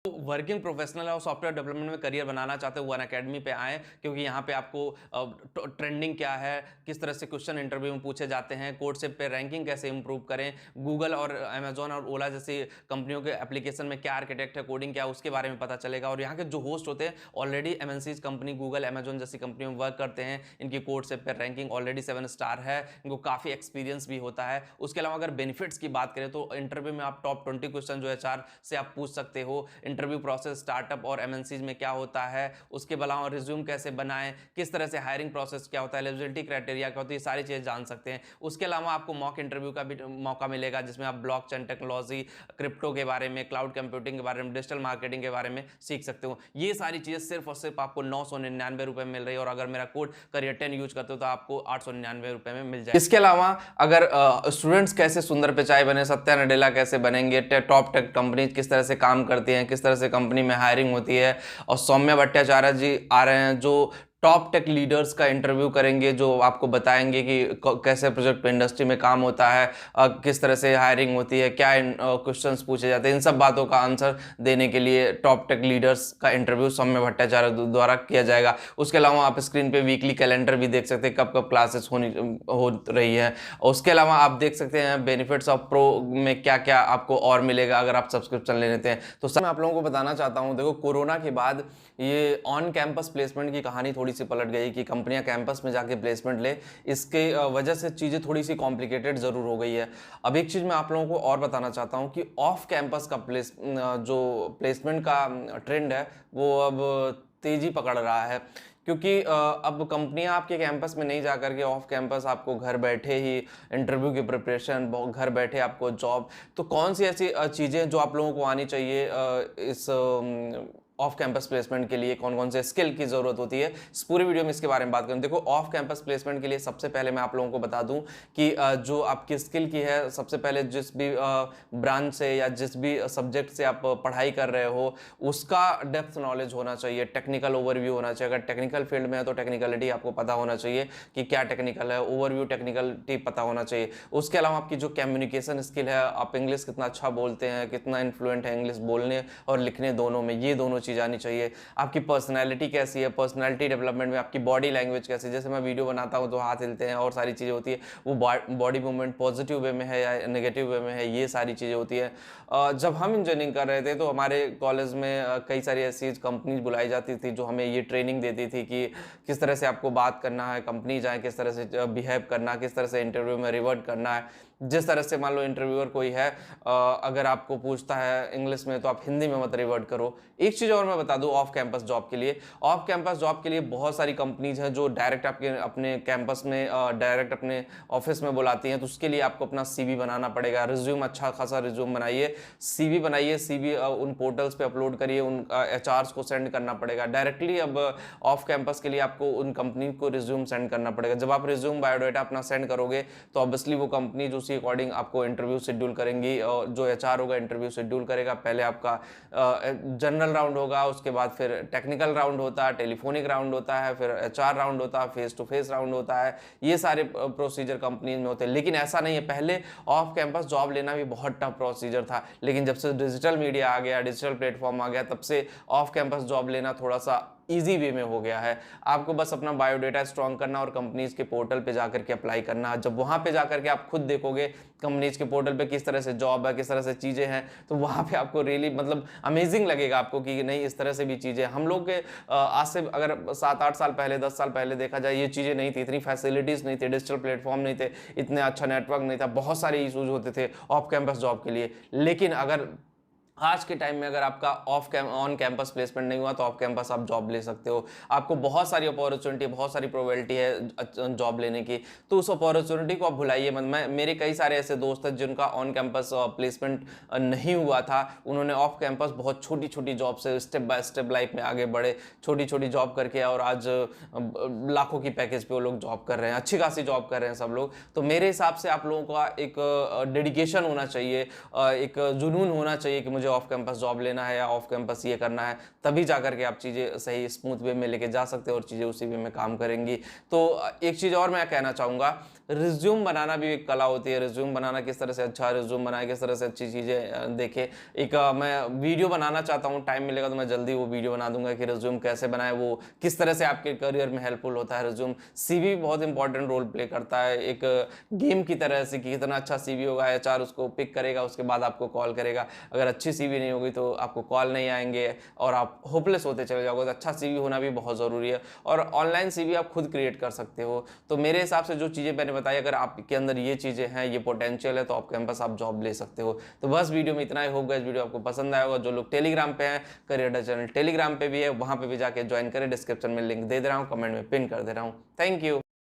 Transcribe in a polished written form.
Working professional और software development में career बनाना चाहते हो, वन अकेडमी पे आएँ, क्योंकि यहाँ पे आपको ट्रेंडिंग क्या है, किस तरह से क्वेश्चन इंटरव्यू में पूछे जाते हैं, कोडसेप पे रैंकिंग कैसे इंप्रूव करें, गूगल और अमेजॉन और ओला जैसी कंपनियों के एप्लीकेशन में क्या आर्किटेक्ट है, कोडिंग क्या है, उसके बारे में पता चलेगा। और यहाँ के जो होस्ट होते हैं already MNCs company Google Amazon जैसी कंपनियों में वर्क करते हैं, इनकी कोडसेप पे रैंकिंग ऑलरेडी 7 स्टार है, इनको काफ़ी एक्सपीरियंस भी होता है। उसके अलावा अगर बेनिफिट्स की बात करें तो इंटरव्यू में आप टॉप 20 क्वेश्चन जो एचआर से आप पूछ सकते हो। इंटरव्यू प्रोसेस स्टार्टअप और एमएनसीज में क्या होता है, उसके अलावा रिज्यूम कैसे बनाएं, किस तरह से हायरिंग प्रोसेस क्या होता है, एलिजिबिलिटी क्राइटेरिया क्या होती है, ये सारी चीज़ें जान सकते हैं। उसके अलावा आपको मॉक इंटरव्यू का भी मौका मिलेगा, जिसमें आप ब्लॉकचेन टेक्नोलॉजी, क्रिप्टो के बारे में, क्लाउड कंप्यूटिंग के बारे में, डिजिटल मार्केटिंग के बारे में सीख सकते हो। ये सारी चीज़ें सिर्फ और सिर्फ आपको 999 रुपये में मिल रही है, और अगर मेरा कोड करियर 10 यूज करते हो तो आपको 899 रुपये में मिल जाए। इसके अलावा अगर स्टूडेंट्स कैसे सुंदर पिचाई बने, सत्या नडेला कैसे बनेंगे, टॉप टेक कंपनी किस तरह से काम करती हैं, किस तरह से कंपनी में हायरिंग होती है, और सौम्या भट्टाचार्य जी आ रहे हैं जो टॉप टेक लीडर्स का इंटरव्यू करेंगे, जो आपको बताएंगे कि कैसे प्रोजेक्ट पे इंडस्ट्री में काम होता है, किस तरह से हायरिंग होती है, क्या क्वेश्चंस पूछे जाते हैं, इन सब बातों का आंसर देने के लिए टॉप टेक लीडर्स का इंटरव्यू सौम्या भट्टाचार्य द्वारा किया जाएगा। उसके अलावा आप स्क्रीन पे वीकली कैलेंडर भी देख सकते हैं, कब कब क्लासेस हो रही है। उसके अलावा आप देख सकते हैं बेनिफिट्स ऑफ प्रो में क्या क्या आपको और मिलेगा अगर आप सब्सक्रिप्शन ले लेते हैं। तो सर मैं आप लोगों को बताना चाहता हूँ, देखो कोरोना के बाद ये ऑन कैंपस प्लेसमेंट की कहानी थोड़ी सी पलट गई कि कंपनियां कैंपस में जाके प्लेसमेंट ले, इसके वजह से चीज़ें थोड़ी सी कॉम्प्लिकेटेड ज़रूर हो गई है। अब एक चीज़ मैं आप लोगों को और बताना चाहता हूं कि ऑफ कैंपस का जो प्लेसमेंट का ट्रेंड है वो अब तेज़ी पकड़ रहा है, क्योंकि अब कंपनियां आपके कैंपस में नहीं जा करके ऑफ कैंपस आपको घर बैठे ही इंटरव्यू की प्रिपरेशन, घर बैठे आपको जॉब। तो कौन सी ऐसी चीज़ें जो आप लोगों को आनी चाहिए इस ऑफ कैंपस प्लेसमेंट के लिए, कौन कौन से स्किल की जरूरत होती है, इस पूरी वीडियो में इसके बारे में बात करें। देखो ऑफ कैंपस प्लेसमेंट के लिए सबसे पहले मैं आप लोगों को बता दूं कि जो आपकी स्किल की है, सबसे पहले जिस भी ब्रांच से या जिस भी सब्जेक्ट से आप पढ़ाई कर रहे हो उसका डेप्थ नॉलेज होना चाहिए, टेक्निकल ओवरव्यू होना चाहिए। अगर टेक्निकल फील्ड में है तो टेक्निकलिटी आपको पता होना चाहिए कि क्या टेक्निकल है, ओवरव्यू टेक्निकलिटी पता होना चाहिए। उसके अलावा आपकी जो कम्युनिकेशन स्किल है, आप इंग्लिश कितना अच्छा बोलते हैं, कितना इन्फ्लुएंट है इंग्लिश बोलने और लिखने दोनों में, ये दोनों चीज़ आनी चाहिए। आपकी पर्सनैलिटी कैसी है, पर्सनैलिटी डेवलपमेंट में आपकी बॉडी लैंग्वेज कैसी है, जैसे मैं वीडियो बनाता हूँ तो हाथ हिलते हैं और सारी चीज़ें होती है, वो बॉडी मूवमेंट पॉजिटिव वे में है या नेगेटिव वे में है, ये सारी चीज़ें होती है। जब हम इंजीनियरिंग कर रहे थे तो हमारे कॉलेज में कई सारी ऐसी कंपनीज बुलाई जाती थी जो हमें ये ट्रेनिंग देती थी कि किस तरह से आपको बात करना है, कंपनी जाए किस तरह से बिहेव करना, किस तरह से इंटरव्यू में रिवर्ट करना है। जिस तरह से मान लो इंटरव्यूअर कोई है, अगर आपको पूछता है इंग्लिश में तो आप हिंदी में मत रिवर्ट करो। एक चीज़ और मैं बता दूं ऑफ कैंपस जॉब के लिए, ऑफ कैंपस जॉब के लिए बहुत सारी कंपनीज हैं जो डायरेक्ट आपके अपने कैंपस में डायरेक्ट अपने ऑफिस में बुलाती हैं। तो उसके लिए आपको अपना सीवी बनाना पड़ेगा, रिज्यूम अच्छा खासा रिज्यूम बनाइए, सीवी बनाइए, सीवी उन पोर्टल्स पे अपलोड करिए, उन एचआर्स को सेंड करना पड़ेगा डायरेक्टली। अब ऑफ कैंपस के लिए आपको उन कंपनी को रिज्यूम सेंड करना पड़ेगा। जब आप रिज्यूम बायोडाटा अपना सेंड करोगे तो ऑब्वियसली वो कंपनी जो उसी अकॉर्डिंग आपको इंटरव्यू शेड्यूल करेंगी, और जो एचआर होगा इंटरव्यू शेड्यूल करेगा। पहले आपका जनरल राउंड होगा, उसके बाद फिर टेक्निकल राउंड होता है, टेलीफोनिक राउंड होता है, फिर एचआर राउंड होता है, फेस टू फेस राउंड होता है। ये सारे प्रोसीजर कंपनी में होते हैं। लेकिन ऐसा नहीं है, पहले ऑफ कैंपस जॉब लेना भी बहुत टफ प्रोसीजर था, लेकिन जब से डिजिटल मीडिया आ गया, डिजिटल प्लेटफॉर्म आ गया, तब से ऑफ कैंपस जॉब लेना थोड़ा सा इजी वे में हो गया है। आपको बस अपना बायोडाटा स्ट्रॉन्ग करना और कंपनीज के पोर्टल पे जाकर के अप्लाई करना। जब वहां पे जाकर के आप खुद देखोगे कंपनीज के पोर्टल पे किस तरह से जॉब है, किस तरह से चीजें हैं, तो वहां पे आपको रियली मतलब अमेजिंग लगेगा आपको कि नहीं इस तरह से भी चीजें। हम लोग के आज से अगर 7-8 साल पहले, 10 साल पहले देखा जाए, ये चीजें नहीं थी, इतनी फैसिलिटीज नहीं थी, डिजिटल प्लेटफॉर्म नहीं थे, इतने अच्छा नेटवर्क नहीं था, बहुत सारे इशूज होते थे ऑफ कैंपस जॉब के लिए। लेकिन अगर आज के टाइम में अगर आपका ऑन कैंपस प्लेसमेंट नहीं हुआ तो ऑफ कैंपस आप जॉब ले सकते हो। आपको बहुत सारी अपॉर्चुनिटी, बहुत सारी प्रोबेबिलिटी है जॉब लेने की, तो उस अपॉर्चुनिटी को आप भुलाइए मत। मेरे कई सारे ऐसे दोस्त हैं जिनका ऑन कैंपस प्लेसमेंट नहीं हुआ था, उन्होंने ऑफ कैंपस बहुत छोटी छोटी जॉब से स्टेप बाय स्टेप लाइफ में आगे बढ़े, छोटी छोटी जॉब करके, और आज लाखों की पैकेज पे वो लोग जॉब कर रहे हैं, अच्छी खासी जॉब कर रहे हैं सब लोग। तो मेरे हिसाब से आप लोगों का एक डेडिकेशन होना चाहिए, एक जुनून होना चाहिए कि मुझे ऑफ कैंपस जॉब लेना है या ऑफ कैंपस ये करना है, तभी जा करके आप चीज़ें सही स्मूथ वे में लेके जा सकते हो और चीज़ें उसी वे में काम करेंगी। तो एक चीज़ और मैं कहना चाहूँगा, रिज्यूम बनाना भी एक कला होती है। रिज्यूम बनाना, किस तरह से अच्छा रिज्यूम बनाए, किस तरह से अच्छी चीज़ें देखें। एक मैं वीडियो बनाना चाहता हूँ, टाइम मिलेगा तो मैं जल्दी वो वीडियो बना दूंगा कि रिज्यूम कैसे बनाए, वो किस तरह से आपके करियर में हेल्पफुल होता है। रिज्यूम सीवी बहुत इंपॉर्टेंट रोल प्ले करता है, एक गेम की तरह से कि कितना अच्छा सीवी होगा, एचआर उसको पिक करेगा, उसके बाद आपको कॉल करेगा। अगर अच्छी सीवी नहीं होगी तो आपको कॉल नहीं आएंगे और आप होपलेस होते चले जाओगे। तो अच्छा सीवी होना भी बहुत ज़रूरी है और ऑनलाइन सीवी आप खुद क्रिएट कर सकते हो। तो मेरे हिसाब से जो चीज़ें मैंने बताई, अगर आपके अंदर ये चीज़ें हैं, ये पोटेंशियल है, तो ऑफ कैंपस आप जॉब ले सकते हो। तो बस वीडियो में इतना ही होगा। इस वीडियो आपको पसंद आया होगा। जो लोग टेलीग्राम पे हैं, करियर अड्डा चैनल टेलीग्राम पे भी है, वहाँ पे भी जाके ज्वाइन करें। डिस्क्रिप्शन में लिंक दे दे रहा हूँ, कमेंट में पिन कर दे रहा हूँ। Thank you.